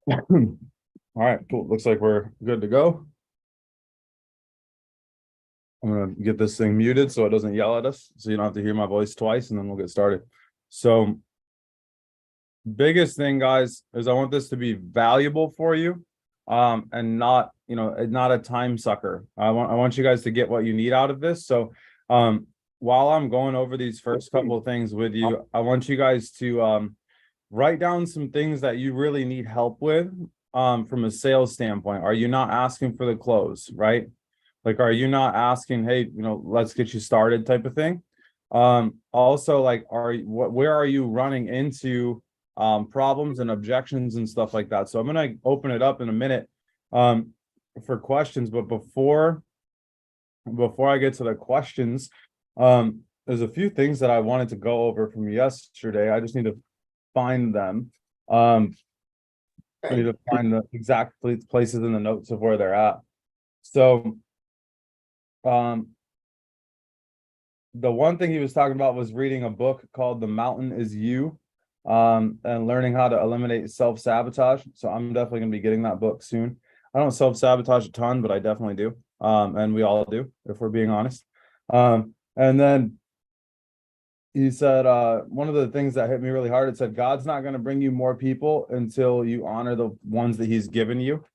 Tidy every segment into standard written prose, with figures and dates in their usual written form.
All right, cool. Looks like we're good to go. I'm gonna get this thing muted so it doesn't yell at us, so you don't have to hear my voice twice, and then we'll get started. So, biggest thing, guys, is I want this to be valuable for you, and not, not a time sucker. I want you guys to get what you need out of this. So, while I'm going over these first couple of things with you, I want you guys to write down some things that you really need help with, from a sales standpoint. Are you not asking for the close, right? Like, are you not asking, hey, let's get you started type of thing? Also, like, where are you running into problems and objections and stuff like that? So I'm gonna open it up in a minute um for questions, but before I get to the questions, there's a few things that I wanted to go over from yesterday. I just need to find them. I need to find the exact places in the notes of where they're at. So, um, the one thing he was talking about was reading a book called The Mountain Is You, and learning how to eliminate self-sabotage. So I'm definitely going to be getting that book soon. I don't self-sabotage a ton, but I definitely do. And we all do, if we're being honest. And then he said, one of the things that hit me really hard, it said, God's not going to bring you more people until you honor the ones that he's given you.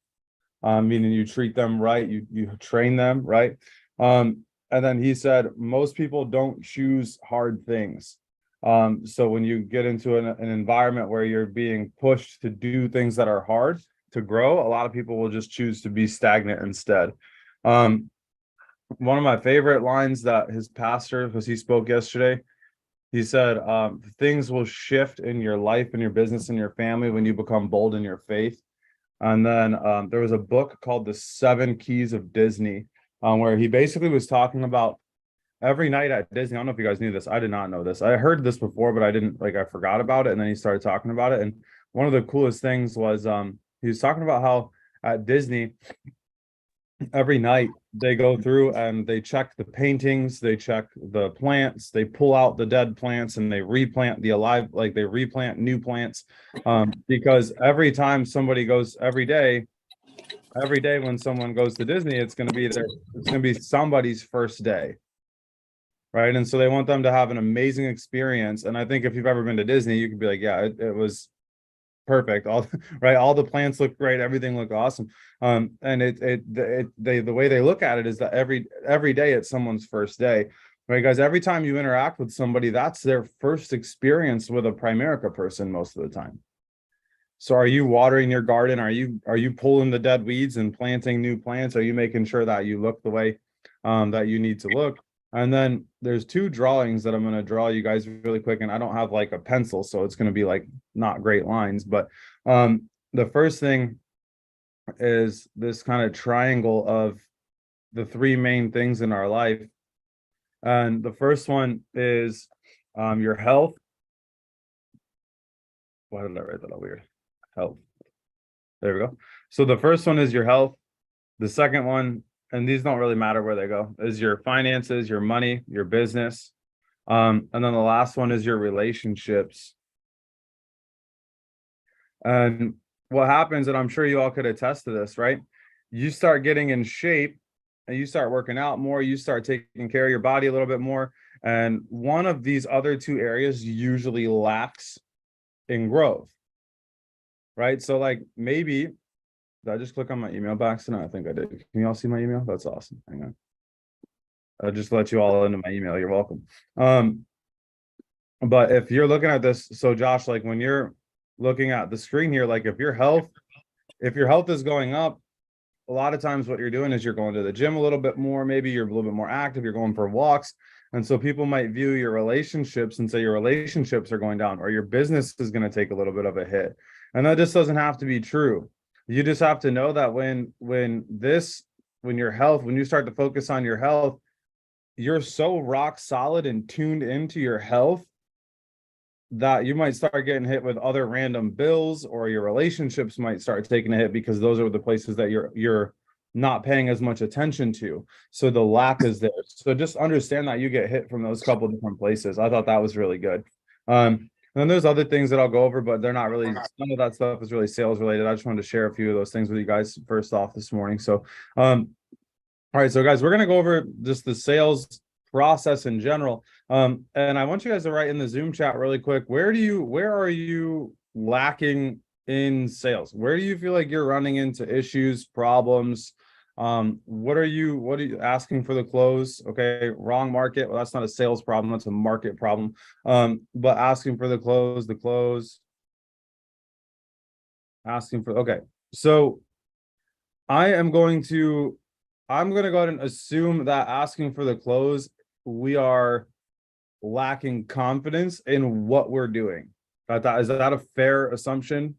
Meaning you treat them right, you train them right. And then he said, most people don't choose hard things. So when you get into an environment where you're being pushed to do things that are hard to grow, a lot of people will just choose to be stagnant instead. One of my favorite lines that his pastor, because he spoke yesterday, he said, things will shift in your life and your business and your family when you become bold in your faith. And then there was a book called The Seven Keys of Disney, where he basically was talking about every night at Disney. I don't know if you guys knew this. I did not know this. I heard this before, but I didn't, like, I forgot about it. And then he started talking about it. And one of the coolest things was he was talking about how at Disney, every night they go through and they check the paintings, they check the plants, they pull out the dead plants and they replant the alive, like they replant new plants. Because every time somebody goes, every day when someone goes to Disney, it's going to be somebody's first day, right? And so they want them to have an amazing experience. And I think if you've ever been to Disney, you could be like, yeah, it was perfect. All right, all the plants look great, everything looked awesome. And the way they look at it is that every day it's someone's first day, right, guys? Every time you interact with somebody, that's their first experience with a Primerica person most of the time. So are you watering your garden? Are you pulling the dead weeds and planting new plants? Are you making sure that you look the way that you need to look? And then there's two drawings that I'm going to draw you guys really quick, and I don't have like a pencil, so it's going to be like not great lines. But the first thing is this kind of triangle of the three main things in our life. And the first one is your health. Why did I write that out weird? Health. There we go. So the first one is your health. The second one, and these don't really matter where they go, is your finances, your money, your business. And then the last one is your relationships. And what happens, and I'm sure you all could attest to this, right? You start getting in shape and you start working out more, you start taking care of your body a little bit more. And one of these other two areas usually lacks in growth, right? So, like, maybe, did I just click on my email by accident? I think I did. Can you all see my email? That's awesome. Hang on. I'll just let you all into my email. You're welcome. But if you're looking at this, so Josh, like when you're looking at the screen here, like if your health is going up, a lot of times what you're doing is you're going to the gym a little bit more, maybe you're a little bit more active, you're going for walks. And so people might view your relationships and say your relationships are going down, or your business is going to take a little bit of a hit. And that just doesn't have to be true. You just have to know that when you start to focus on your health, you're so rock solid and tuned into your health that you might start getting hit with other random bills, or your relationships might start taking a hit because those are the places that you're not paying as much attention to. So the lack is there. So just understand that you get hit from those couple different places. I thought that was really good. then there's other things that I'll go over, but they're not really, none of that stuff is really sales related. I just wanted to share a few of those things with you guys first off this morning. So, all right, so guys, we're gonna go over just the sales process in general. And I want you guys to write in the Zoom chat really quick. Where are you lacking in sales? Where do you feel like you're running into issues, problems? What are you asking for the close? Okay, wrong market. Well, that's not a sales problem, that's a market problem. But asking for the close, asking for, okay. So I'm going to go ahead and assume that asking for the close, we are lacking confidence in what we're doing. Is that a fair assumption?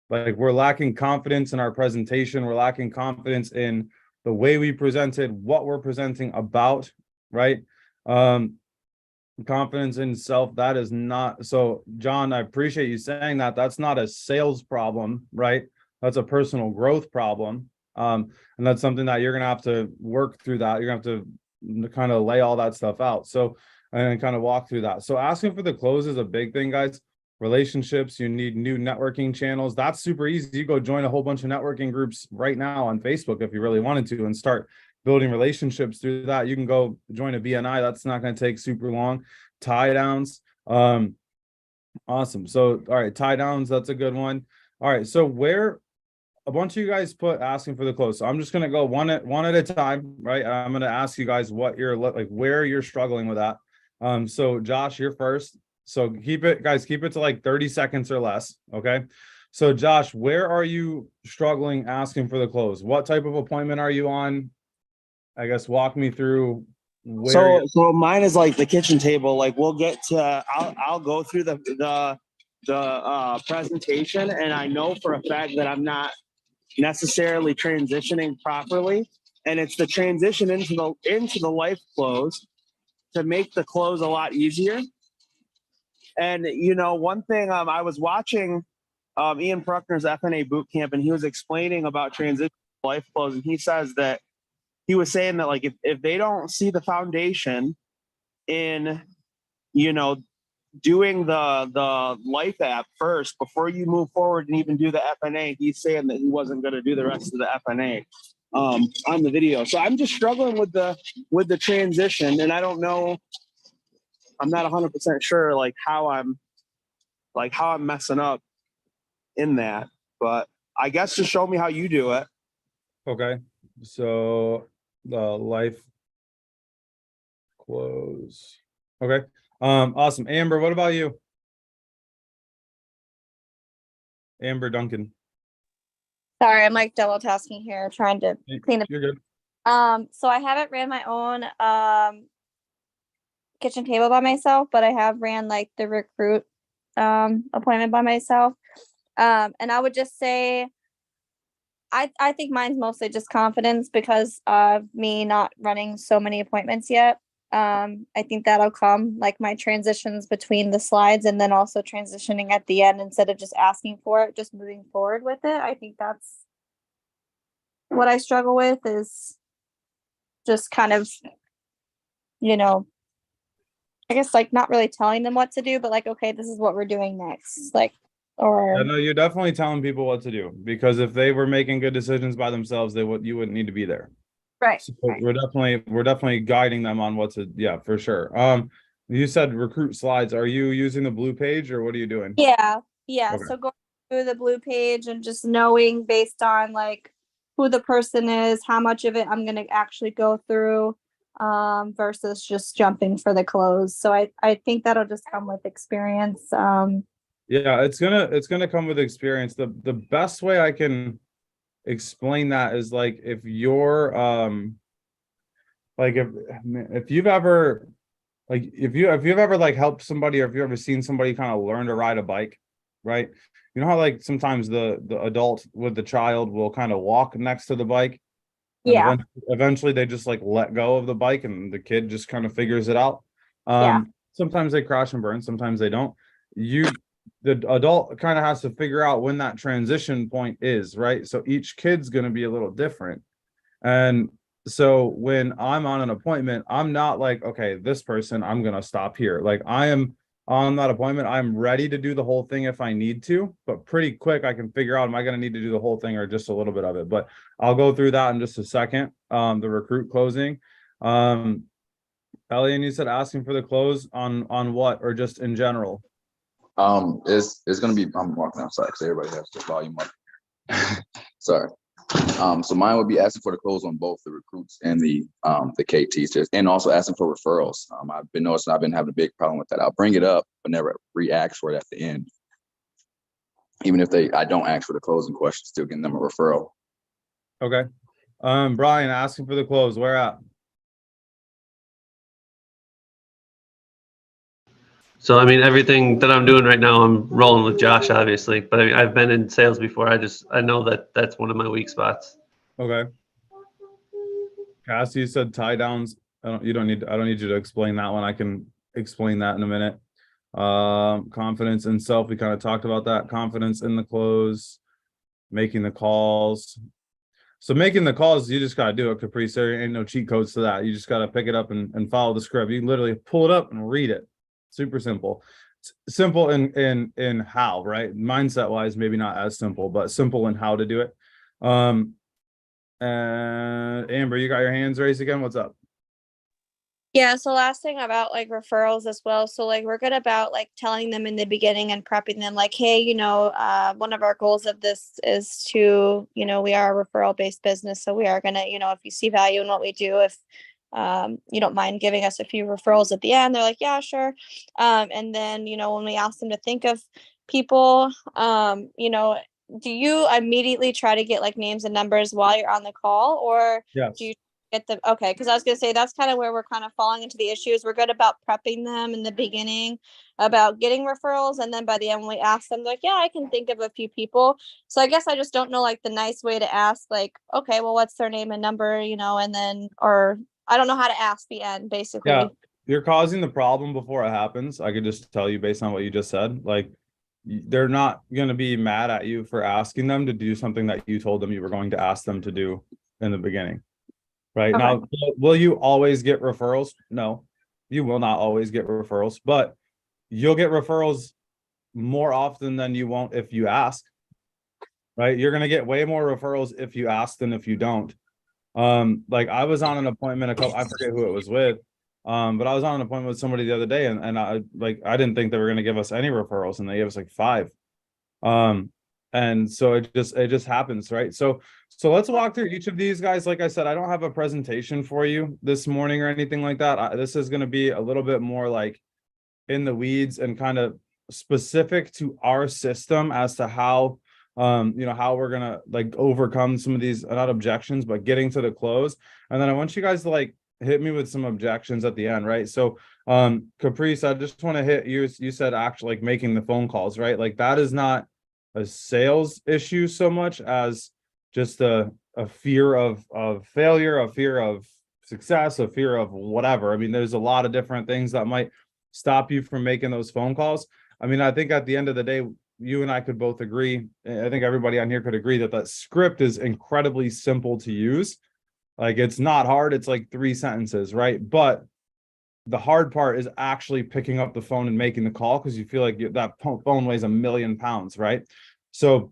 Like, we're lacking confidence in our presentation, we're lacking confidence in the way we presented, what we're presenting about, right? Confidence in self, that is not, so John, I appreciate you saying that. That's not a sales problem, right? That's a personal growth problem. And that's something that you're gonna have to work through. That you're gonna have to kind of lay all that stuff out. So, and kind of walk through that. So asking for the close is a big thing, guys. Relationships, you need new networking channels. That's super easy. You go join a whole bunch of networking groups right now on Facebook if you really wanted to, and start building relationships through that. You can go join a BNI. That's not going to take super long. Tie downs. Awesome. So, all right, tie downs, that's a good one. All right, so where a bunch of you guys put asking for the close. So I'm just going to go one at a time, right? I'm going to ask you guys what you're like, where you're struggling with that. So Josh, you're first. So keep it to like 30 seconds or less. Okay. So Josh, where are you struggling asking for the close? What type of appointment are you on? I guess walk me through where. So mine is like the kitchen table. Like we'll get to, I'll go through the presentation, and I know for a fact that I'm not necessarily transitioning properly, and it's the transition into the life close to make the close a lot easier. And one thing, I was watching Ian Bruckner's FNA boot camp, and he was explaining about transition to life close, and he says that he was saying that, like, if they don't see the foundation in doing the life app first before you move forward and even do the FNA, he's saying that he wasn't going to do the rest of the FNA on the video. So I'm just struggling with the transition, and I don't know, I'm not 100% sure how I'm messing up in that, but I guess just show me how you do it. Okay. So the life close. Okay. Awesome. Amber, what about you? Amber Duncan. Sorry, I'm like double tasking here, trying to clean up. You're good. So I haven't ran my own kitchen table by myself, but I have ran like the recruit appointment by myself. And I would just say I think mine's mostly just confidence because of me not running so many appointments yet. I think that'll come, like my transitions between the slides and then also transitioning at the end instead of just asking for it, just moving forward with it. I think that's what I struggle with, is just kind of, I guess like not really telling them what to do, but like, okay, this is what we're doing next. Like, or Yeah, no, you're definitely telling people what to do, because if they were making good decisions by themselves, you wouldn't need to be there. right. So Right. we're definitely guiding them on what to, yeah, for sure. You said recruit slides. Are you using the blue page or what are you doing? Yeah. Okay. So going through the blue page and just knowing based on like who the person is, how much of it I'm going to actually go through, versus just jumping for the close. So I think that'll just come with experience. Yeah, it's gonna come with experience. The best way I can explain that is like, if you're like if you've ever if you've ever like helped somebody, or if you've ever seen somebody kind of learn to ride a bike, right? You know how like sometimes the adult with the child will kind of walk next to the bike, and Yeah. eventually they just like let go of the bike and the kid just kind of figures it out. Yeah. Sometimes they crash and burn, sometimes they don't. The adult kind of has to figure out when that transition point is, right? So each kid's going to be a little different. And so when I'm on an appointment, I'm not like, okay, this person, I'm going to stop here. Like, I am on that appointment. I'm ready to do the whole thing if I need to, but pretty quick I can figure out, am I going to need to do the whole thing or just a little bit of it? But I'll go through that in just a second. The recruit closing. Ellie, and you said asking for the close on what, or just in general? It's gonna be, I'm walking outside because everybody has the volume up. Sorry. So mine would be asking for the close on both the recruits and the KTs, and also asking for referrals. I've been noticing I've been having a big problem with that. I'll bring it up, but never react for it at the end. Even if I don't ask for the closing question, still getting them a referral. Okay. Brian, asking for the close, where at? So, I mean, everything that I'm doing right now, I'm rolling with Josh, obviously, but I mean, I've been in sales before. I know that that's one of my weak spots. Okay. Cassie, you said tie downs. I don't need you to explain that one. I can explain that in a minute. Confidence in self. We kind of talked about that. Confidence in the close, making the calls. So making the calls, you just got to do it, Caprice. There ain't no cheat codes to that. You just got to pick it up and follow the script. You can literally pull it up and read it. Super simple. Simple in how, right? Mindset wise, maybe not as simple, but simple in how to do it. And Amber, you got your hands raised again. What's up? Yeah, so last thing about like referrals as well. So like we're good about like telling them in the beginning and prepping them like, hey, one of our goals of this is to, we are a referral based business. So we are gonna, if you see value in what we do, if you don't mind giving us a few referrals at the end, they're like, yeah, sure. And then, when we ask them to think of people, do you immediately try to get like names and numbers while you're on the call, or Yes. do you get the okay? Because I was gonna say that's kind of where we're kind of falling into the issues. We're good about prepping them in the beginning about getting referrals, and then by the end when we ask them, like, yeah, I can think of a few people. So I guess I just don't know like the nice way to ask, like, okay, well, what's their name and number, and then, or I don't know how to ask the end, basically. Yeah, you're causing the problem before it happens. I could just tell you based on what you just said. Like, they're not going to be mad at you for asking them to do something that you told them you were going to ask them to do in the beginning. Right. Okay. Now, will you always get referrals? No, you will not always get referrals, but you'll get referrals more often than you won't if you ask. Right. You're going to get way more referrals if you ask than if you don't. Like I was on an appointment I forget who it was with. But I was on an appointment with somebody the other day and I didn't think they were going to give us any referrals and they gave us like 5. And so it just happens, right? So let's walk through each of these guys. Like I said, I don't have a presentation for you this morning or anything like that. This is going to be a little bit more like in the weeds and kind of specific to our system as to how how we're gonna like overcome some of these not objections, but getting to the close. And then I want you guys to like hit me with some objections at the end, right? So Caprice, I just want to hit you. You said actually like making the phone calls, right? Like that is not a sales issue so much as just a fear of failure, a fear of success, a fear of whatever. I mean, there's a lot of different things that might stop you from making those phone calls. I mean, I think at the end of the day, you and I could both agree. I think everybody on here could agree that script is incredibly simple to use. Like it's not hard. It's like 3 sentences, right? But the hard part is actually picking up the phone and making the call because you feel like that phone weighs 1,000,000 pounds, right? So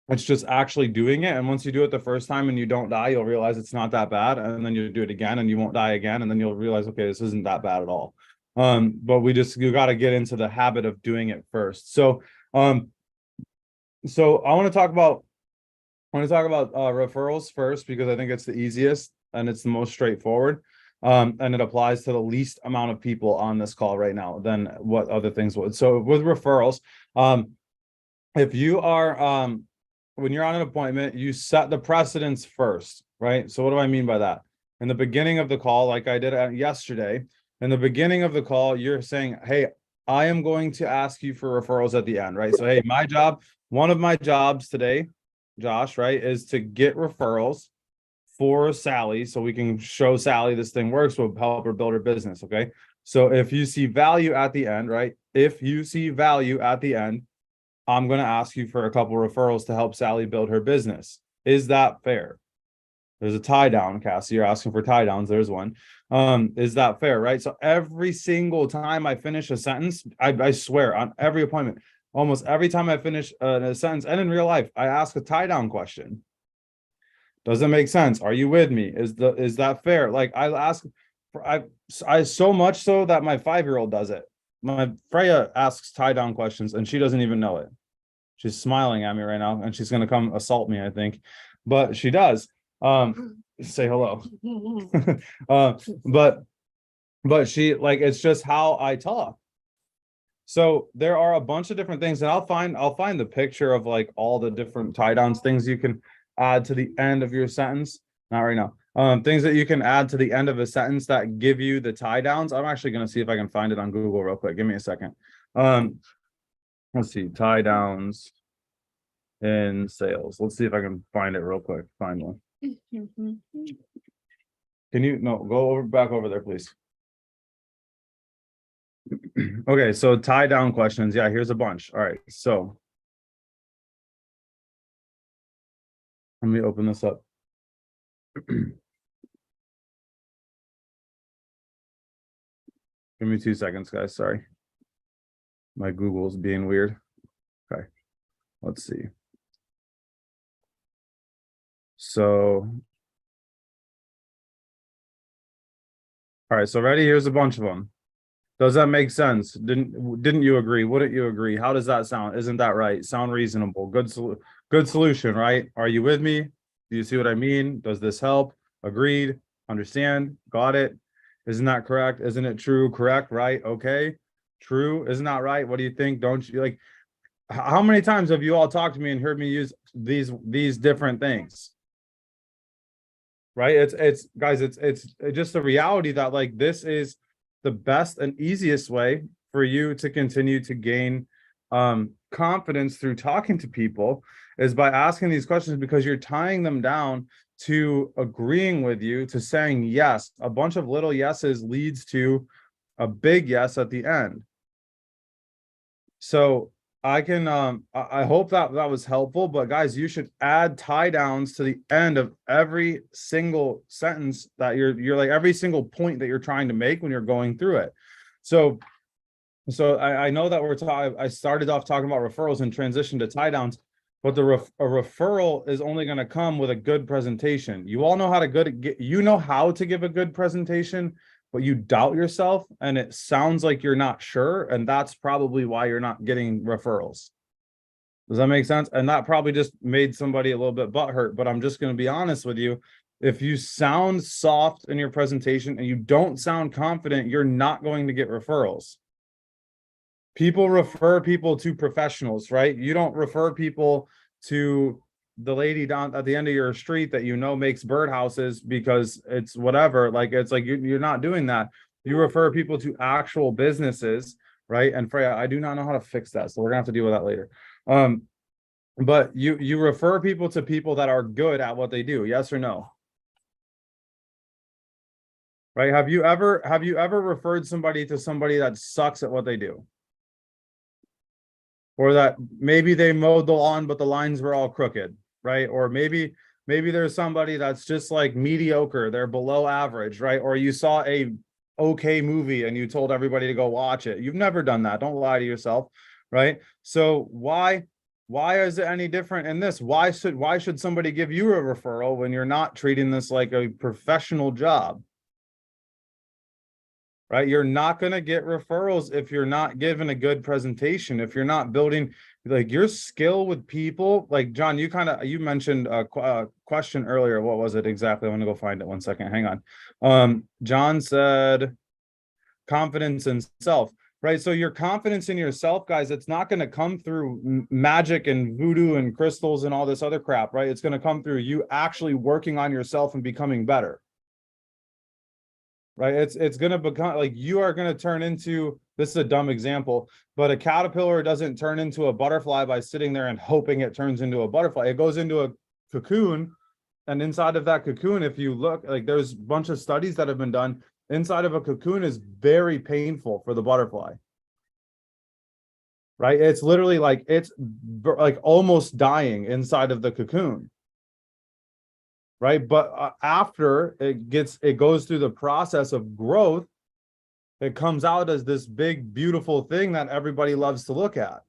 it's just actually doing it. And once you do it the first time and you don't die, you'll realize it's not that bad. And then you do it again and you won't die again. And then you'll realize, okay, this isn't that bad at all. But you got to get into the habit of doing it first. So I want to talk about referrals first because I think it's the easiest and it's the most straightforward. And it applies to the least amount of people on this call right now than what other things would. So with referrals, if you are when you're on an appointment, you set the precedence first, right? So what do I mean by that? In the beginning of the call, like I did yesterday, in the beginning of the call, you're saying, hey, I am going to ask you for referrals at the end, right? So, hey, one of my jobs today, Josh, right, is to get referrals for Sally so we can show Sally this thing works. We'll help her build her business, okay? So if you see value at the end, right? If you see value at the end, I'm going to ask you for a couple referrals to help Sally build her business. Is that fair? There's a tie down, Cassie. You're asking for tie downs. There's one. Is that fair, right? So every single time I finish a sentence, I swear on every appointment, almost every time I finish a sentence, and in real life, I ask a tie down question. Does it make sense? Are you with me? Is that fair? Like I ask for I so much so that my 5-year-old does it. My Freya asks tie down questions and she doesn't even know it. She's smiling at me right now and she's gonna come assault me, I think. But she does. Say hello. But she like it's just how I talk. So there are a bunch of different things, and I'll find the picture of like all the different tie downs things you can add to the end of your sentence. Not right now. Things that you can add to the end of a sentence that give you the tie downs. I'm actually gonna see if I can find it on Google real quick. Give me a second. Let's see, tie downs in sales. Let's see if I can find it real quick. Find one. Can you go back over there, please? Okay, so tie down questions. Yeah, here's a bunch. All right, so let me open this up. Give me 2 seconds, guys. Sorry. My Google's being weird. Okay, let's see. So, all right, so ready? Here's a bunch of them. Does that make sense? Didn't you agree? Wouldn't you agree? How does that sound? Isn't that right? Sound reasonable? Good solution, right? Are you with me? Do you see what I mean? Does this help? Agreed? Understand? Got it? Isn't that correct? Isn't it true? Correct? Right? Okay. True? Isn't that right? What do you think? Don't you like? How many times have you all talked to me and heard me use these different things? Right? It's guys. It's just the reality that like this is the best and easiest way for you to continue to gain confidence through talking to people is by asking these questions, because you're tying them down to agreeing with you, to saying yes. A bunch of little yeses leads to a big yes at the end. So I can I hope that was helpful, but guys, you should add tie downs to the end of every single sentence that you're like every single point that you're trying to make when you're going through it. So I know that I started off talking about referrals and transition to tie downs, but a referral is only going to come with a good presentation. You all know how to give a good presentation, but you doubt yourself and it sounds like you're not sure. And that's probably why you're not getting referrals. Does that make sense? And that probably just made somebody a little bit butthurt, but I'm just going to be honest with you. If you sound soft in your presentation and you don't sound confident, you're not going to get referrals. People refer people to professionals, right? You don't refer people to the lady down at the end of your street that you know makes birdhouses because it's whatever. Like it's like you're not doing that. You refer people to actual businesses, right? And Freya, I do not know how to fix that, so we're gonna have to deal with that later. But you refer people to people that are good at what they do. Yes or no? Right? Have you ever referred somebody to somebody that sucks at what they do? Or that maybe they mowed the lawn, but the lines were all crooked, right? Or maybe there's somebody that's just like mediocre, they're below average, right? Or you saw a okay movie and you told everybody to go watch it. You've never done that. Don't lie to yourself, right? So why is it any different in this? Why should somebody give you a referral when you're not treating this like a professional job? Right? You're not going to get referrals if you're not given a good presentation, if you're not building like your skill with people. Like John, you mentioned a question earlier. What was it exactly? I'm going to go find it 1 second. Hang on. John said confidence in self, right? So your confidence in yourself, guys, it's not going to come through magic and voodoo and crystals and all this other crap, right? It's going to come through you actually working on yourself and becoming better. Right? It's going to become like you are going to turn into, this is a dumb example, but a caterpillar doesn't turn into a butterfly by sitting there and hoping it turns into a butterfly. It goes into a cocoon, and inside of that cocoon, if you look, like there's a bunch of studies that have been done, inside of a cocoon is very painful for the butterfly. Right? It's literally like it's like almost dying inside of the cocoon. right? But after it goes through the process of growth, it comes out as this big, beautiful thing that everybody loves to look at.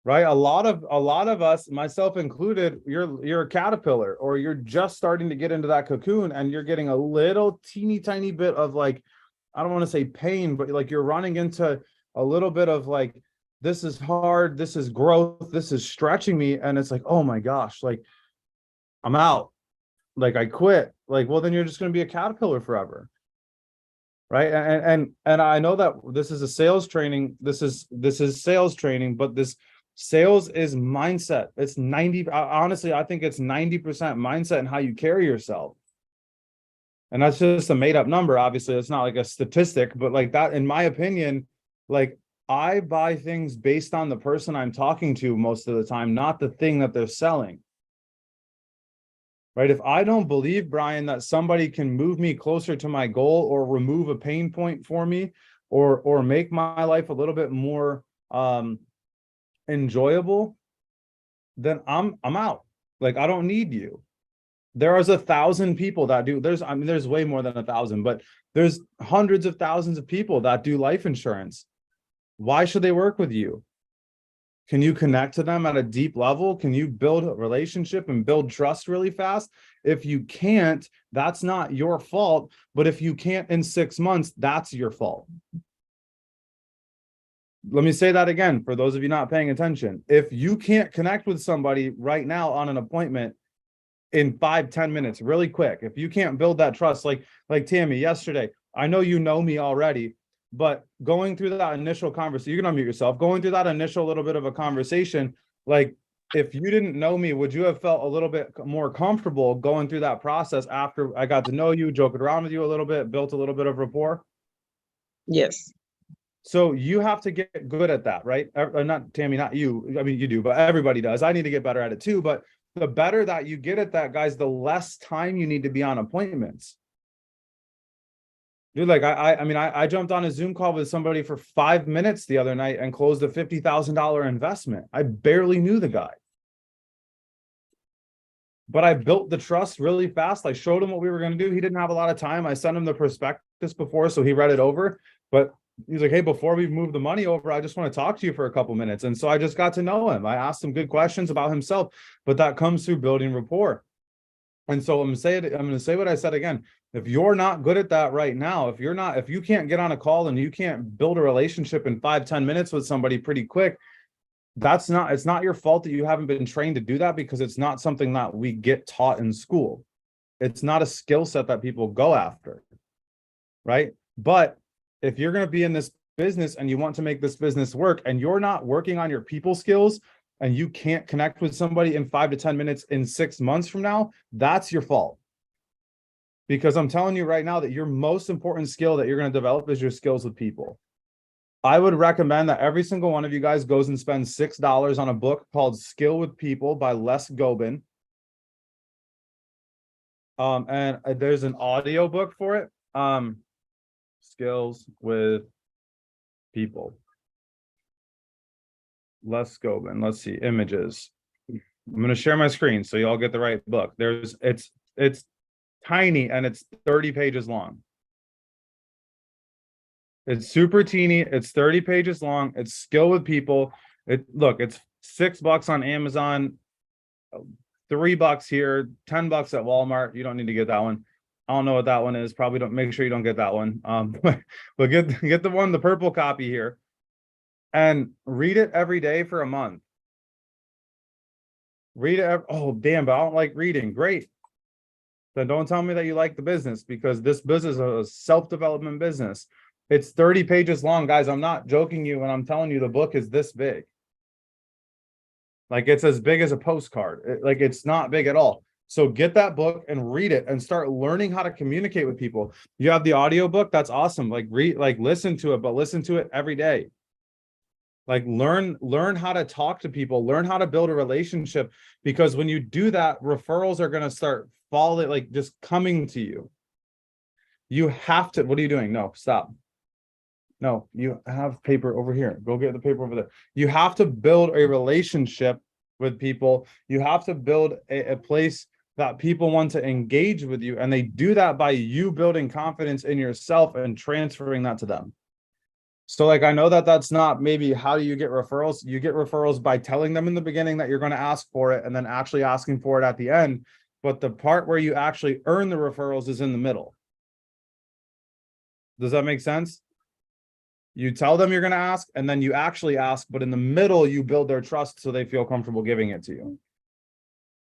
Right? A lot of us, myself included, you're a caterpillar, or you're just starting to get into that cocoon, and you're getting a little teeny tiny bit of like, I don't want to say pain, but like you're running into a little bit of like, this is hard, this is growth, this is stretching me, and it's like, oh my gosh, like I'm out, like I quit. Like, well, then you're just going to be a caterpillar forever. Right. And I know that this is a sales training. This is sales training, but this sales is mindset. It's 90. Honestly, I think it's 90% mindset and how you carry yourself. And that's just a made up number. Obviously, it's not like a statistic, but like that, in my opinion, like I buy things based on the person I'm talking to most of the time, not the thing that they're selling. Right? If I don't believe, Brian, that somebody can move me closer to my goal, or remove a pain point for me, or make my life a little bit more enjoyable, then I'm out. Like, I don't need you. There is 1,000 people that do. There's way more than 1,000, but there's hundreds of thousands of people that do life insurance. Why should they work with you? Can you connect to them at a deep level? Can you build a relationship and build trust really fast? If you can't, that's not your fault. But if you can't in 6 months, that's your fault. Let me say that again for those of you not paying attention. If you can't connect with somebody right now on an appointment in 5-10 minutes, really quick, if you can't build that trust, like Tammy yesterday, I know you know me already, but going through that initial conversation, you can unmute yourself, going through that initial little bit of a conversation, like if you didn't know me, would you have felt a little bit more comfortable going through that process after I got to know you, joking around with you a little bit, built a little bit of rapport? Yes. So you have to get good at that, right? Not Tammy, not you. I mean, you do, but everybody does. I need to get better at it too. But the better that you get at that, guys, the less time you need to be on appointments. Dude, like I jumped on a Zoom call with somebody for 5 minutes the other night and closed a $50,000 investment. I barely knew the guy, but I built the trust really fast. I showed him what we were going to do. He didn't have a lot of time. I sent him the prospectus before, so he read it over. But he's like, hey, before we move the money over, I just want to talk to you for a couple minutes. And so I just got to know him. I asked him good questions about himself, but that comes through building rapport. And so I'm going to say what I said again. If you're not good at that right now, if you can't get on a call and you can't build a relationship in 5-10 minutes with somebody pretty quick, it's not your fault that you haven't been trained to do that, because it's not something that we get taught in school. It's not a skill set that people go after. Right. But if you're going to be in this business and you want to make this business work, and you're not working on your people skills, and you can't connect with somebody in 5 to 10 minutes in 6 months from now, that's your fault. Because I'm telling you right now that your most important skill that you're going to develop is your skills with people. I would recommend that every single one of you guys goes and spends $6 on a book called Skill with People by Les Gobin. And there's an audio book for it. Skills with People. Les Gobin. Let's see, images. I'm going to share my screen so you all get the right book. It's tiny and it's 30 pages long. It's super teeny. It's 30 pages long. It's Skill with People. It's $6 on Amazon, $3 here, $10 at Walmart. You don't need to get that one. I don't know what that one is. Probably don't. Make sure you don't get that one. But get the purple copy here, and read it every day for a month. Read it. Oh, damn, but I don't like reading. Great. Then don't tell me that you like the business, because this business is a self-development business. It's 30 pages long, guys. I'm not joking you when I'm telling you the book is this big. Like, it's as big as a postcard. It's not big at all. So get that book and read it and start learning how to communicate with people. You have the audio book. That's awesome. Listen to it, but listen to it every day. Learn how to talk to people, learn how to build a relationship, because when you do that, referrals are going to start falling, just coming to you. You have to, what are you doing? No, stop. No, you have paper over here. Go get the paper over there. You have to build a relationship with people. You have to build a place that people want to engage with you. And they do that by you building confidence in yourself and transferring that to them. So like, I know that that's not maybe how do you get referrals? You get referrals by telling them in the beginning that you're going to ask for it and then actually asking for it at the end. But the part where you actually earn the referrals is in the middle. Does that make sense? You tell them you're going to ask and then you actually ask, but in the middle, you build their trust so they feel comfortable giving it to you.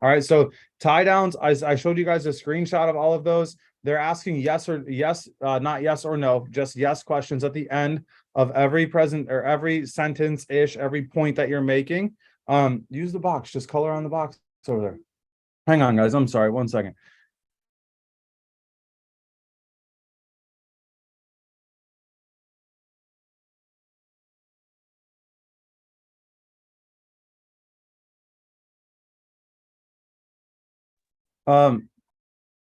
All right, so tie downs, I showed you guys a screenshot of all of those. They're asking yes or yes, not yes or no, just yes questions at the end of every present or every sentence-ish, every point that you're making. Use the box, just color on the box over there. Hang on, guys, I'm sorry, 1 second.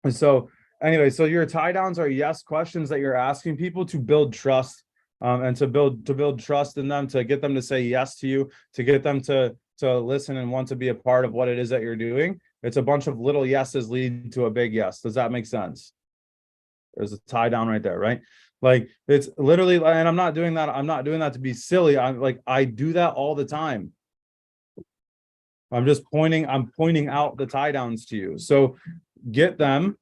So anyway, so your tie downs are yes questions that you're asking people to build trust, and to build trust in them, to get them to say yes to you, to get them to listen and want to be a part of what it is that you're doing. It's a bunch of little yeses lead to a big yes. Does that make sense? There's a tie down right there, right? Like it's literally, and I'm not doing that. I'm not doing that to be silly. I do that all the time. I'm pointing out the tie downs to you. So get them,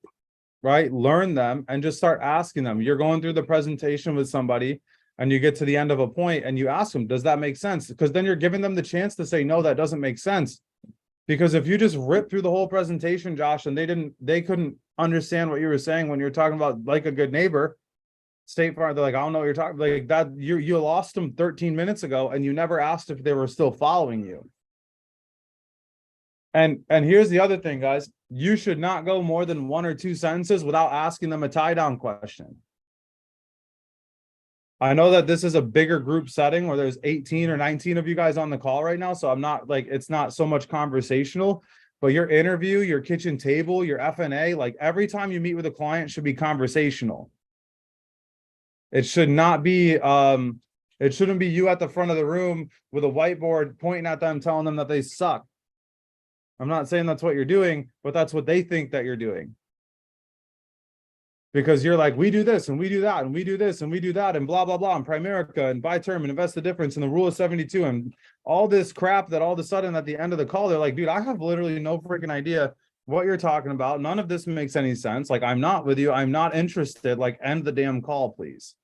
right? Learn them and just start asking them. You're going through the presentation with somebody and you get to the end of a point and you ask them, does that make sense? Because then you're giving them the chance to say, no, that doesn't make sense. Because if you just rip through the whole presentation, Josh, and they couldn't understand what you were saying when you're talking about like a good neighbor, State Farm, they're like, I don't know what you're talking like that. You lost them 13 minutes ago and you never asked if they were still following you. And here's the other thing, guys. You should not go more than 1 or 2 sentences without asking them a tie down question. I know that this is a bigger group setting where there's 18 or 19 of you guys on the call right now. So I'm not like, it's not so much conversational, but your interview, your kitchen table, your FNA, like every time you meet with a client should be conversational. It should not be, it shouldn't be you at the front of the room with a whiteboard pointing at them, telling them that they suck. I'm not saying that's what you're doing, but that's what they think that you're doing. Because you're like, we do this and we do that and we do this and we do that and blah, blah, blah, and Primerica and buy term and invest the difference and the rule of 72 and all this crap that all of a sudden at the end of the call, they're like, dude, I have literally no freaking idea what you're talking about. None of this makes any sense. Like, I'm not with you. I'm not interested. Like, end the damn call, please.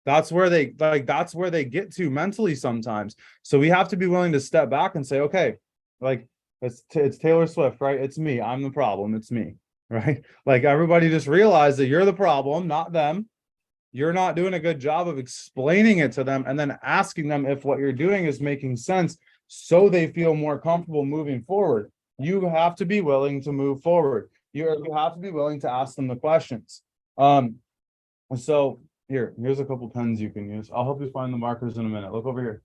That's where they get to mentally sometimes. So we have to be willing to step back and say, okay, like, it's Taylor Swift, right? It's me. I'm the problem. It's me, right? Like everybody just realize that you're the problem, not them. You're not doing a good job of explaining it to them and then asking them if what you're doing is making sense so they feel more comfortable moving forward. You have to be willing to move forward. You have to be willing to ask them the questions. So here's a couple pens you can use. I'll help you find the markers in a minute. Look over here.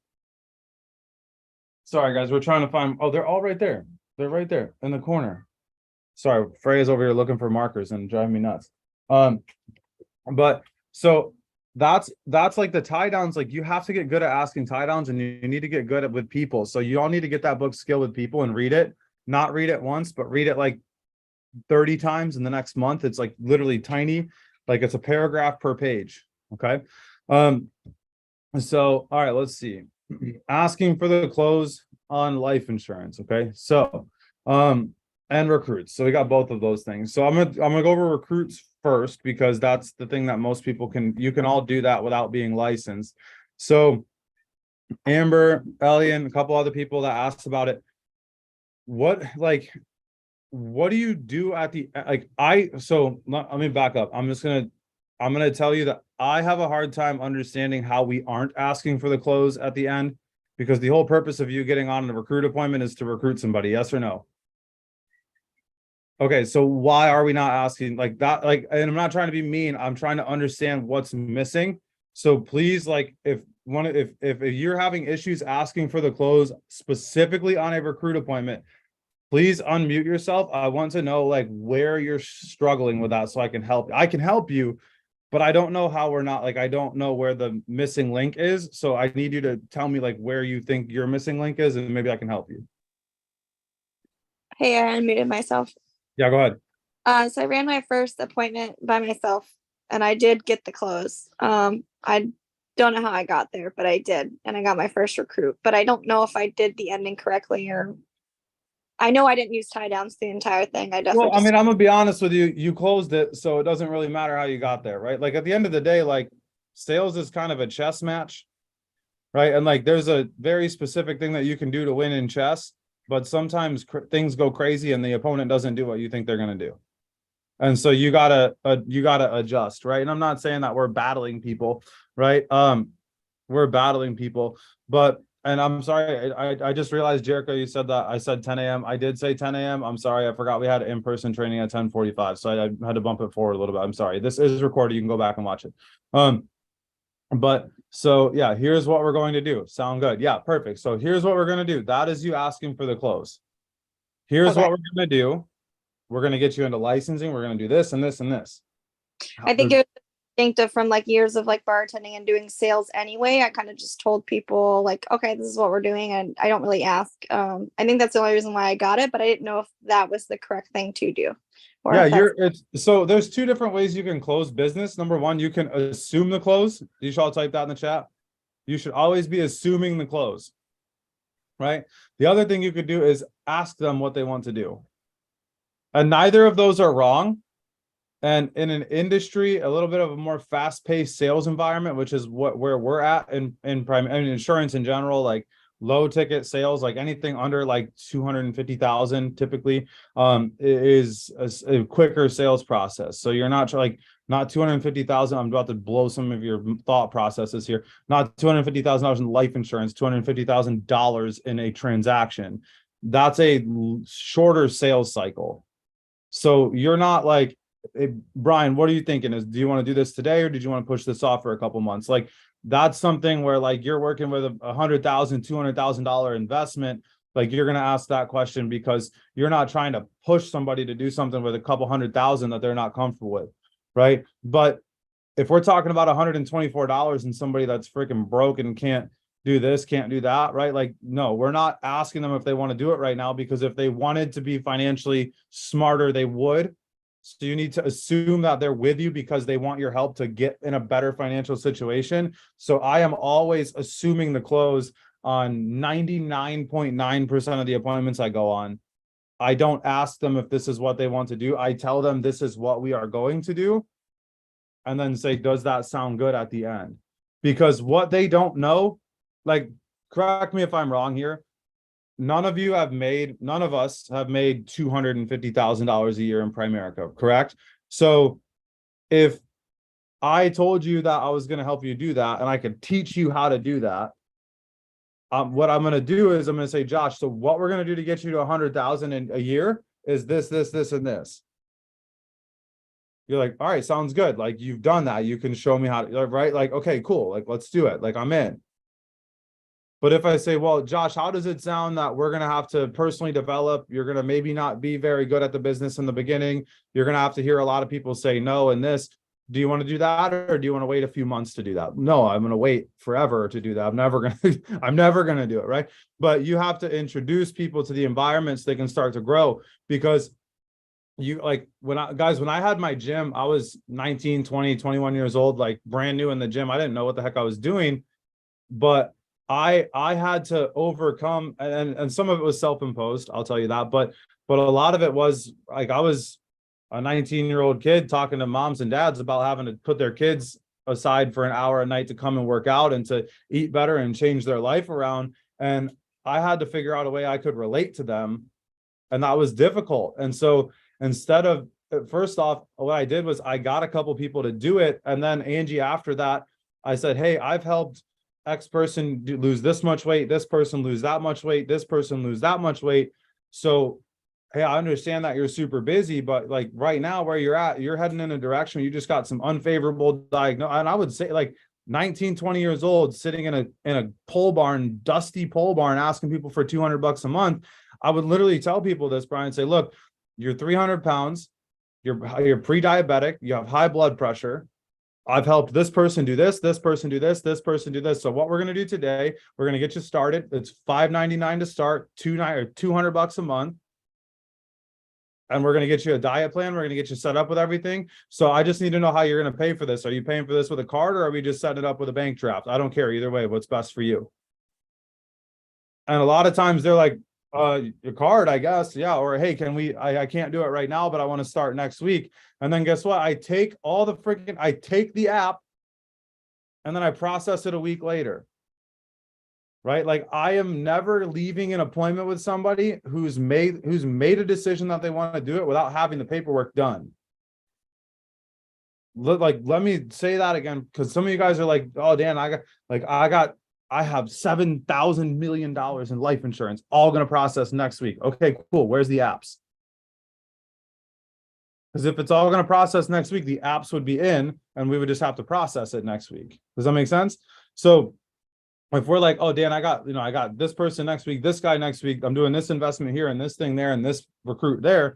Sorry, guys, we're trying to find, oh, they're all right there. They're right there in the corner. Sorry, Freya's over here looking for markers and driving me nuts. But so that's like the tie downs. Like you have to get good at asking tie downs and you need to get good at with people. So you all need to get that book Skill with People and read it. Not read it once, but read it like 30 times in the next month. It's like literally tiny, like it's a paragraph per page. Okay. So, all right, let's see. Asking for the close on life insurance. Okay. So, and recruits. So we got both of those things. So I'm gonna go over recruits first because that's the thing that most people you can all do that without being licensed. So Amber, Elian, a couple other people that asked about it. What do you do at the, so let me back up. I'm gonna tell you that I have a hard time understanding how we aren't asking for the close at the end, because the whole purpose of you getting on a recruit appointment is to recruit somebody. Yes or no? Okay, so why are we not asking like that? Like, and I'm not trying to be mean. I'm trying to understand what's missing. So please, like, if you're having issues asking for the close specifically on a recruit appointment, please unmute yourself. I want to know like where you're struggling with that so I can help. I can help you, but I don't know how we're not, like, I don't know where the missing link is. So I need you to tell me like where you think your missing link is and maybe I can help you. Hey, I unmuted myself. Yeah, go ahead. So I ran my first appointment by myself and I did get the close. I don't know how I got there, but I did. And I got my first recruit, but I don't know if I did the ending correctly or I know I didn't use tie downs the entire thing. I definitely Well, I mean, I'm gonna be honest with you, you closed it, so it doesn't really matter how you got there, right? Like at the end of the day, like sales is kind of a chess match, right? And like there's a very specific thing that you can do to win in chess, but sometimes things go crazy and the opponent doesn't do what you think they're gonna do. And so you gotta adjust, right? And I'm not saying that we're battling people, right? We're battling people, but and I'm sorry, I just realized, Jericho, you said that I said 10 a.m. I did say 10 a.m. I'm sorry, I forgot we had in-person training at 10:45, so I had to bump it forward a little bit. I'm sorry. This is recorded. You can go back and watch it. But so yeah, here's what we're going to do. Sound good? Yeah, perfect. So here's what we're gonna do. That is you asking for the close. Here's Okay. what we're gonna do. We're gonna get you into licensing. We're gonna do this and this and this. I think it was distinctive from like years of like bartending and doing sales anyway. I kind of just told people like, okay, this is what we're doing, and I don't really ask. I think that's the only reason why I got it, but I didn't know if that was the correct thing to do. Or Yeah, if that's- it's so there's two different ways you can close business. Number one, you can assume the close. You should all type that in the chat. You should always be assuming the close, right? The other thing you could do is ask them what they want to do. And neither of those are wrong. And in an industry, a little bit of a more fast-paced sales environment, which is where we're at in insurance in general, like low ticket sales, like anything under like 250,000 typically is a quicker sales process. So you're not like not 250,000. I'm about to blow some of your thought processes here. Not $250,000 in life insurance, $250,000 in a transaction. That's a shorter sales cycle. So you're not like, hey, Brian, what are you thinking? Do you want to do this today, or did you want to push this off for a couple months? Like that's something where like you're working with $100,000, $200,000 investment. Like you're going to ask that question because you're not trying to push somebody to do something with a couple $100,000 that they're not comfortable with, right? But if we're talking about $124 and somebody that's freaking broke and can't do this, can't do that, right? Like, no, we're not asking them if they want to do it right now, because if they wanted to be financially smarter, they would. So you need to assume that they're with you because they want your help to get in a better financial situation. So I am always assuming the close on 99.9% of the appointments I go on. I don't ask them if this is what they want to do. I tell them this is what we are going to do. And then say, does that sound good at the end? Because what they don't know, like, correct me if I'm wrong here, none of us have made $250,000 a year in Primerica, correct? So if I told you that I was going to help you do that and I could teach you how to do that, what I'm going to do is I'm going to say, Josh, so what we're going to do to get you to 100,000 in a year is this, this, this, and this. You're like, all right, sounds good. Like you've done that. You can show me how to, right? Like, okay, cool. Like, let's do it. Like I'm in. But if I say, well, Josh, how does it sound that we're going to have to personally develop? You're going to maybe not be very good at the business in the beginning. You're going to have to hear a lot of people say no and this. Do you want to do that, or do you want to wait a few months to do that? No, I'm going to wait forever to do that. I'm never going to do it, right? But you have to introduce people to the environment so they can start to grow, because you like when I had my gym, I was 19, 20, 21 years old, like brand new in the gym. I didn't know what the heck I was doing, but I had to overcome, and some of it was self-imposed, I'll tell you that, but a lot of it was like I was a 19-year-old kid talking to moms and dads about having to put their kids aside for an hour a night to come and work out and to eat better and change their life around. And I had to figure out a way I could relate to them. And that was difficult. And so instead of, first off, what I did was I got a couple people to do it. And then Angie, after that, I said, hey, I've helped X person lose this much weight, this person lose that much weight, this person lose that much weight. So, hey, I understand that you're super busy, but like right now where you're at, you're heading in a direction, you just got some unfavorable diagnosis. And I would say like 19, 20 years old, sitting in a pole barn, dusty pole barn, asking people for $200 a month. I would literally tell people this, Brian, say, look, you're 300 pounds, you're pre-diabetic, you have high blood pressure. I've helped this person do this, this person do this, this person do this. So what we're going to do today, we're going to get you started. It's $599 to start, $200 a month. and we're going to get you a diet plan. We're going to get you set up with everything. So I just need to know how you're going to pay for this. Are you paying for this with a card, or are we just setting it up with a bank draft? I don't care either way. What's best for you? And a lot of times they're like, your card, I guess. Yeah. Or, hey, I can't do it right now, but I want to start next week. And then guess what? I take the app and then I process it a week later. Right? Like, I am never leaving an appointment with somebody who's made a decision that they want to do it without having the paperwork done. Let me say that again, because some of you guys are like, oh, Dan, I have $7,000 million in life insurance, all going to process next week. Okay, cool. Where's the apps? Because if it's all going to process next week, the apps would be in and we would just have to process it next week. Does that make sense? So if we're like, oh, Dan, I got this person next week, this guy next week, I'm doing this investment here and this thing there and this recruit there.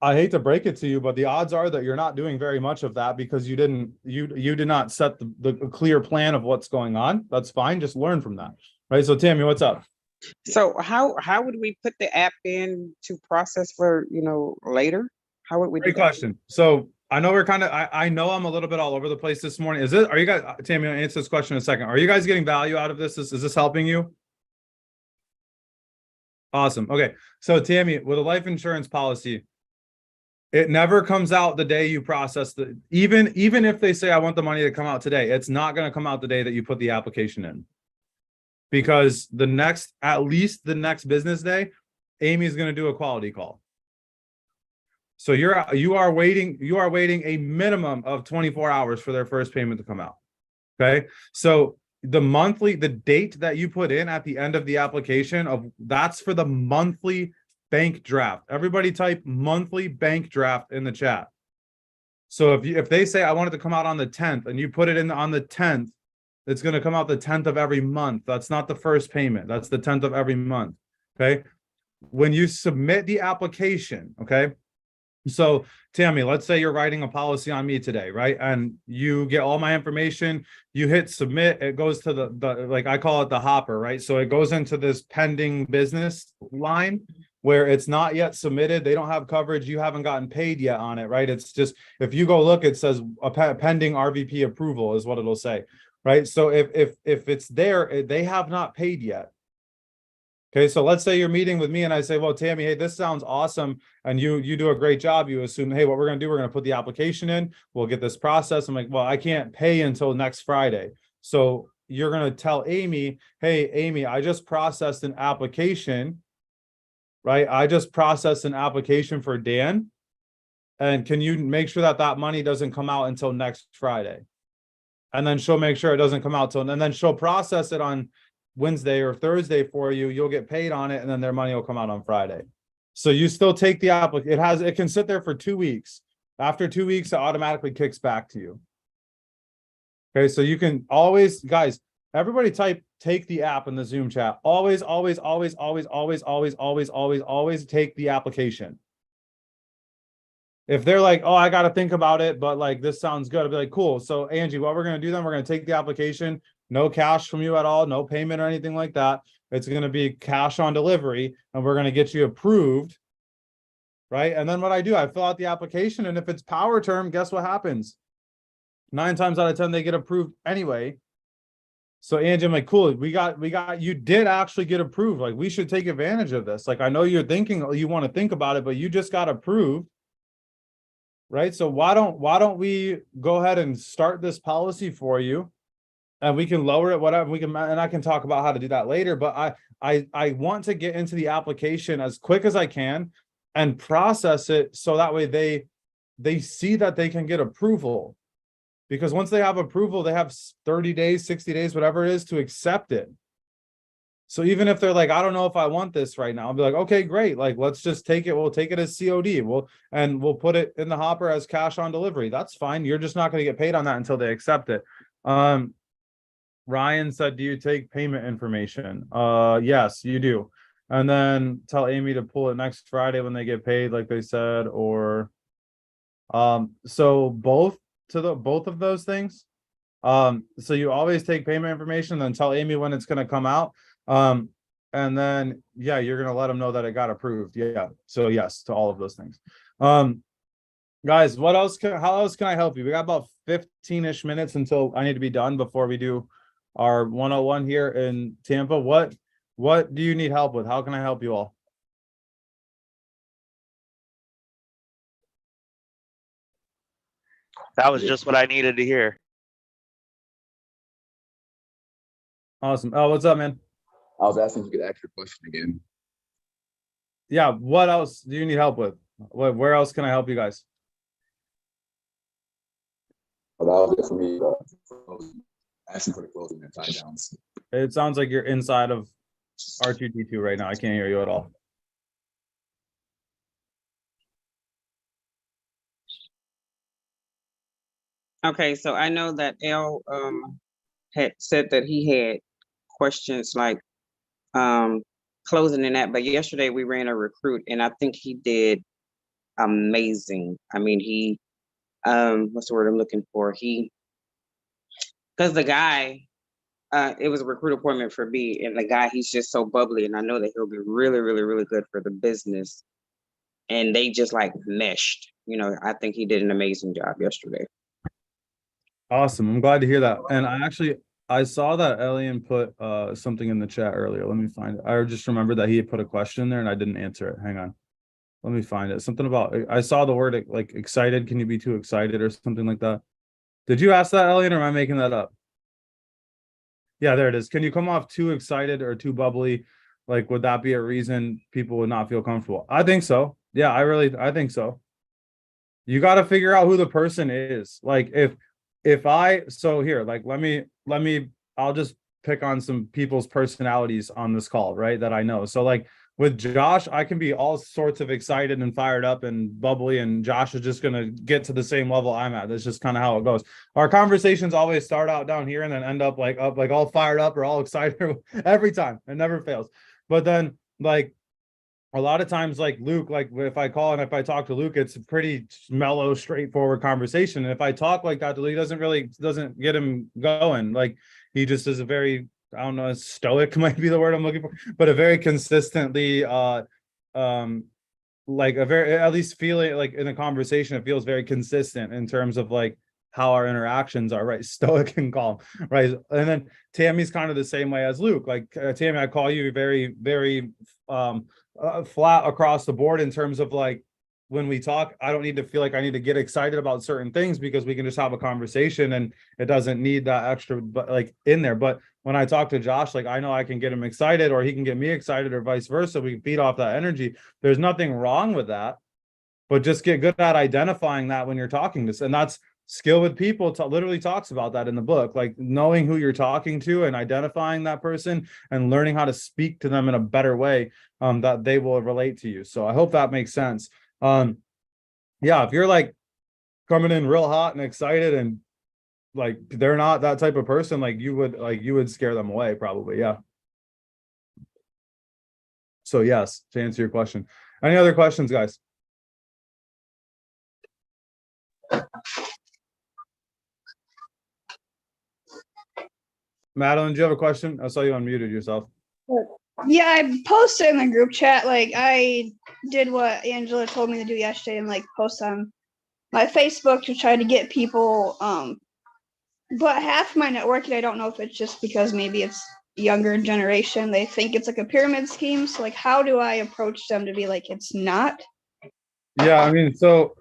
I hate to break it to you, but the odds are that you're not doing very much of that because you did not set the clear plan of what's going on. That's fine. Just learn from that. Right. So Tammy, what's up? So how would we put the app in to process for, later? How would we do Great that? question. So I know I know I'm a little bit all over the place this morning. Are you guys, Tammy, I'll answer this question in a second. Are you guys getting value out of this? Is this helping you? Awesome. Okay. So Tammy, with a life insurance policy, it never comes out the day you process even if they say, I want the money to come out today, it's not going to come out the day that you put the application in. Because at least the next business day, Amy's going to do a quality call. So you are waiting a minimum of 24 hours for their first payment to come out. Okay. So the date that you put in at the end of the application that's for the monthly bank draft. Everybody type monthly bank draft in the chat. So if they say, I want it to come out on the 10th and you put it in on the 10th, it's going to come out the 10th of every month. That's not the first payment. That's the 10th of every month. Okay. When you submit the application, okay. So Tammy, let's say you're writing a policy on me today, right? And you get all my information, you hit submit, it goes to the like I call it the hopper, right? So it goes into this pending business line where it's not yet submitted. They don't have coverage. You haven't gotten paid yet on it, right? It's just, if you go look, it says a pending RVP approval is what it'll say, right? So if it's there, they have not paid yet. Okay, so let's say you're meeting with me and I say, well, Tammy, hey, this sounds awesome. And you do a great job. You assume, hey, what we're going to do, we're going to put the application in. We'll get this process. I'm like, well, I can't pay until next Friday. So you're going to tell Amy, hey, Amy, I just processed an application, right? I just processed an application for Dan. And can you make sure that money doesn't come out until next Friday? And then she'll make sure it doesn't come out and then she'll process it on Wednesday or Thursday for you. You'll get paid on it, and then their money will come out on Friday. So you still take the application. It can sit there for 2 weeks. After 2 weeks, it automatically kicks back to you. Okay, so you can always, guys, everybody take the app in the Zoom chat. Always take the application. If they're like, oh, I got to think about it, but like this sounds good, I'll be like, cool. So Angie, what we're going to do then, we're going to take the application. No cash from you at all, no payment or anything like that. It's going to be cash on delivery, and we're going to get you approved, right? And then what I do, I fill out the application, and if it's power term, guess what happens? 9 times out of 10, they get approved anyway. So Angie, I'm like, cool, you did actually get approved. Like, we should take advantage of this. Like, I know you're thinking, you want to think about it, but you just got approved, right? So why don't we go ahead and start this policy for you? And we can lower it, whatever and I can talk about how to do that later. But I want to get into the application as quick as I can and process it so that way they see that they can get approval. Because once they have approval, they have 30 days, 60 days, whatever it is, to accept it. So even if they're like, I don't know if I want this right now, I'll be like, okay, great. Like, let's just take it. We'll take it as COD. We'll put it in the hopper as cash on delivery. That's fine. You're just not going to get paid on that until they accept it. Ryan said, do you take payment information? Yes, you do. And then tell Amy to pull it next Friday when they get paid, like they said, or so both of those things. So you always take payment information, then tell Amy when it's going to come out. And then, yeah, you're gonna let them know that it got approved. Yeah. So yes, to all of those things. Guys, how else can I help you? We got about 15-ish minutes until I need to be done before we do our 101 here in Tampa. What do you need help with? How can I help you all? That was just what I needed to hear. Awesome. Oh, what's up, man? I was asking if you could ask your question again. Yeah, what else do you need help with? Where else can I help you guys? But that was it for me. Asking for the closing and tie downs. It sounds like you're inside of R2D2 right now. I can't hear you at all. Okay, so I know that L had said that he had questions like closing and that, but yesterday we ran a recruit and I think he did amazing. I mean, he what's the word I'm looking for? Because the guy, it was a recruit appointment for B, and the guy, he's just so bubbly, and I know that he'll be really, really, really good for the business. And they just like meshed. You know, I think he did an amazing job yesterday. Awesome. I'm glad to hear that. And I saw that Elian put something in the chat earlier. Let me find it. I just remembered that he had put a question there and I didn't answer it. Hang on. Let me find it. Something about, I saw the word like excited. Can you be too excited or something like that? Did you ask that, Elian, or am I making that up? Yeah, there it is. Can you come off too excited or too bubbly? Like, would that be a reason people would not feel comfortable? I think so. Yeah, I think so. You got to figure out who the person is. Like so here, like, let me, I'll just pick on some people's personalities on this call, right? That I know. So like with Josh, I can be all sorts of excited and fired up and bubbly, and Josh is just going to get to the same level I'm at. That's just kind of how it goes. Our conversations always start out down here and then end up like all fired up or all excited every time. It never fails. But then like, a lot of times, like Luke, like if I call and if I talk to Luke, it's a pretty mellow, straightforward conversation. And if I talk like that to Luke, doesn't get him going. Like he just is a very, I don't know, stoic might be the word I'm looking for, but a very consistently, like a very, at least feeling like in a conversation, it feels very consistent in terms of like how our interactions are, right? Stoic and calm, right? And then Tammy's kind of the same way as Luke. Like Tammy, I call you very, very, flat across the board in terms of like when we talk, I don't need to feel like I need to get excited about certain things because we can just have a conversation and it doesn't need that extra but like in there. But when I talk to Josh, like I know I can get him excited or he can get me excited or vice versa. We can feed off that energy. There's nothing wrong with that, but just get good at identifying that when you're talking to, and that's Skill with People literally talks about that in the book, like knowing who you're talking to and identifying that person and learning how to speak to them in a better way that they will relate to you. So I hope that makes sense. Yeah, if you're like coming in real hot and excited and like they're not that type of person, like you would scare them away probably. Yeah. So yes, to answer your question. Any other questions, guys? Madeline, do you have a question? I saw you unmuted yourself. Yeah, I posted in the group chat. Like I did what Angela told me to do yesterday and like post on my Facebook to try to get people. But half my networking, I don't know if it's just because maybe it's younger generation. They think it's like a pyramid scheme. So like, how do I approach them to be like, it's not? Yeah, I mean, so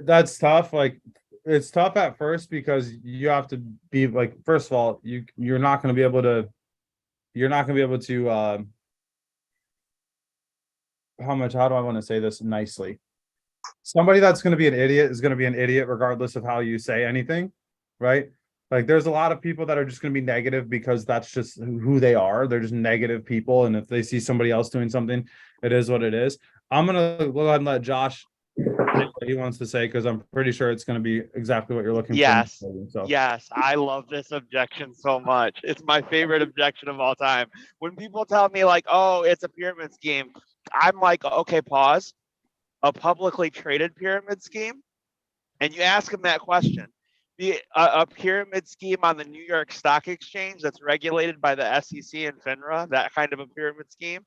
that's tough. Like it's tough at first because you have to be like, first of all, you're not going to be able to how do I want to say this nicely? Somebody that's going to be an idiot is going to be an idiot regardless of how you say anything, right? Like there's a lot of people that are just going to be negative because that's just who they are. They're just negative people, and if they see somebody else doing something, it is what it is. I'm going to go ahead and let Josh say what he wants to say because I'm pretty sure it's going to be exactly what you're looking Yes. for. So. Yes, I love this objection so much. It's my favorite objection of all time. When people tell me like, oh, it's a pyramid scheme, I'm like, okay, pause. A publicly traded pyramid scheme? And you ask them that question a pyramid scheme on the New York Stock Exchange that's regulated by the SEC and FINRA, that kind of a pyramid scheme.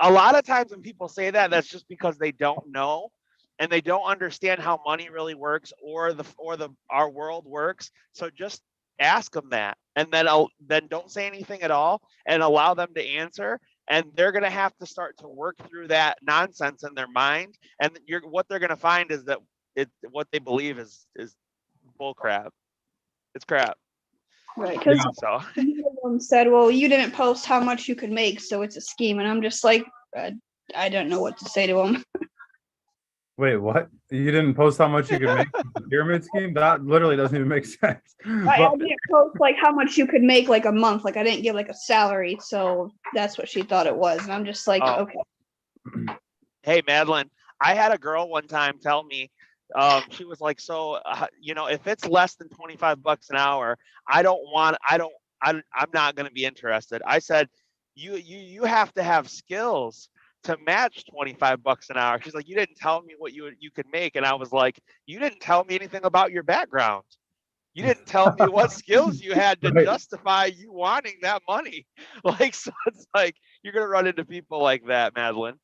A lot of times when people say that, that's just because they don't know and they don't understand how money really works or our world works. So just ask them that, and then don't say anything at all and allow them to answer. And they're going to have to start to work through that nonsense in their mind. And what they're going to find is that what they believe is bull crap. It's crap. Right. Because So said, well, you didn't post how much you could make, so it's a scheme. And I'm just like, I don't know what to say to him. Wait, what? You didn't post how much you could make with the pyramid scheme? That literally doesn't even make sense. I But- didn't post like how much you could make like a month. Like I didn't give like a salary, so that's what she thought it was. And I'm just like, Oh. okay. hey, Madeline, I had a girl one time tell me, she was like, so, if it's less than 25 bucks an hour, I'm not going to be interested. I said, you have to have skills to match 25 bucks an hour. She's like, you didn't tell me what you could make. And I was like, you didn't tell me anything about your background. You didn't tell me what skills you had to Right. justify you wanting that money. Like, so it's like, you're going to run into people like that, Madeline.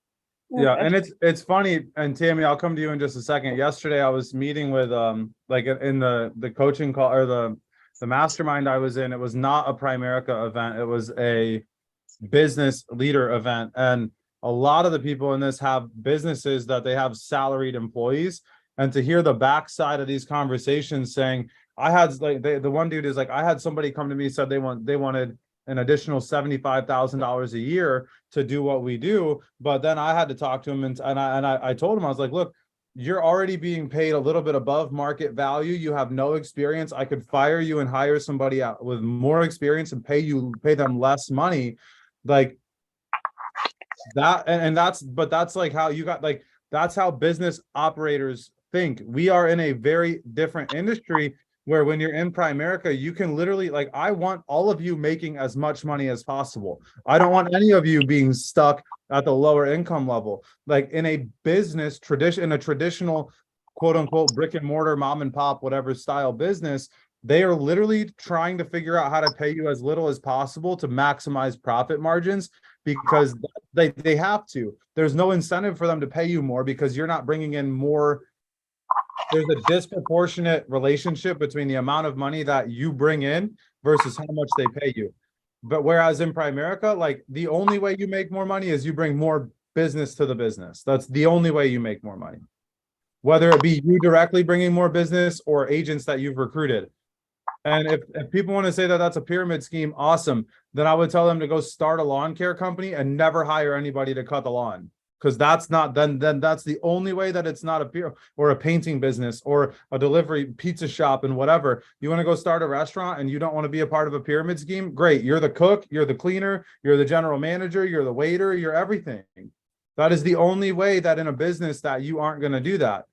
Yeah, and it's funny, and Tammy, I'll come to you in just a second. Yesterday I was meeting with like in the coaching call or the mastermind I was in. It was not a Primerica event, it was a business leader event. And a lot of the people in this have businesses that they have salaried employees. And to hear the backside of these conversations saying, I had like the one dude is like, I had somebody come to me, said they wanted an additional $75,000 a year to do what we do. But then I had to talk to him and I told him, I was like, look, you're already being paid a little bit above market value. You have no experience. I could fire you and hire somebody out with more experience and pay them less money. Like that. And that's like how you got, like, that's how business operators think. We are in a very different industry where when you're in Primerica, you can literally, like, I want all of you making as much money as possible. I don't want any of you being stuck at the lower income level. Like in a business tradition, in a traditional quote unquote brick and mortar mom and pop, whatever style business, they are literally trying to figure out how to pay you as little as possible to maximize profit margins because they have to. There's no incentive for them to pay you more because you're not bringing in more. There's a disproportionate relationship between the amount of money that you bring in versus how much they pay you. But whereas in Primerica, like the only way you make more money is you bring more business to the business. That's the only way you make more money. Whether it be you directly bringing more business or agents that you've recruited. And if people want to say that that's a pyramid scheme, awesome. Then I would tell them to go start a lawn care company and never hire anybody to cut the lawn. Because that's not, then that's the only way that it's not or a painting business or a delivery pizza shop and whatever. You want to go start a restaurant and you don't want to be a part of a pyramid scheme? Great. You're the cook, you're the cleaner, you're the general manager, you're the waiter, you're everything. That is the only way that in a business that you aren't going to do that.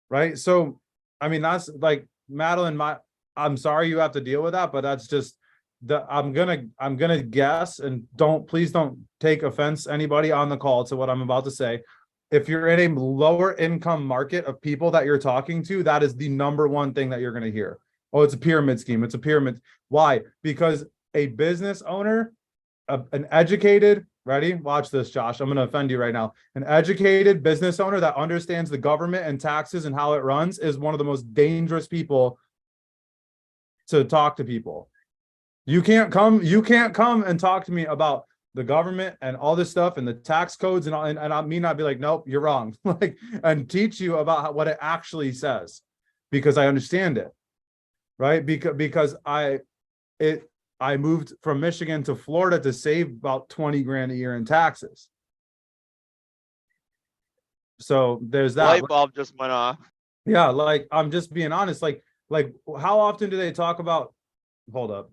Right. So, I mean, that's like, Madeline, I'm sorry you have to deal with that, but that's just, I'm gonna guess, and please don't take offense, anybody on the call, to what I'm about to say. If you're in a lower income market of people that you're talking to, that is the number one thing that you're gonna hear. Oh, it's a pyramid scheme. It's a pyramid. Why? Because a business owner, an educated, ready? Watch this, Josh. I'm gonna offend you right now. An educated business owner that understands the government and taxes and how it runs is one of the most dangerous people to talk to people. You can't come and talk to me about the government and all this stuff and the tax codes and all, and I mean, I'd be like, nope, you're wrong. Like, and teach you about what it actually says, because I understand it, right? Because I moved from Michigan to Florida to save about 20 grand a year in taxes. So there's that. Light bulb just went off. Yeah, like I'm just being honest. Like how often do they talk about? Hold up.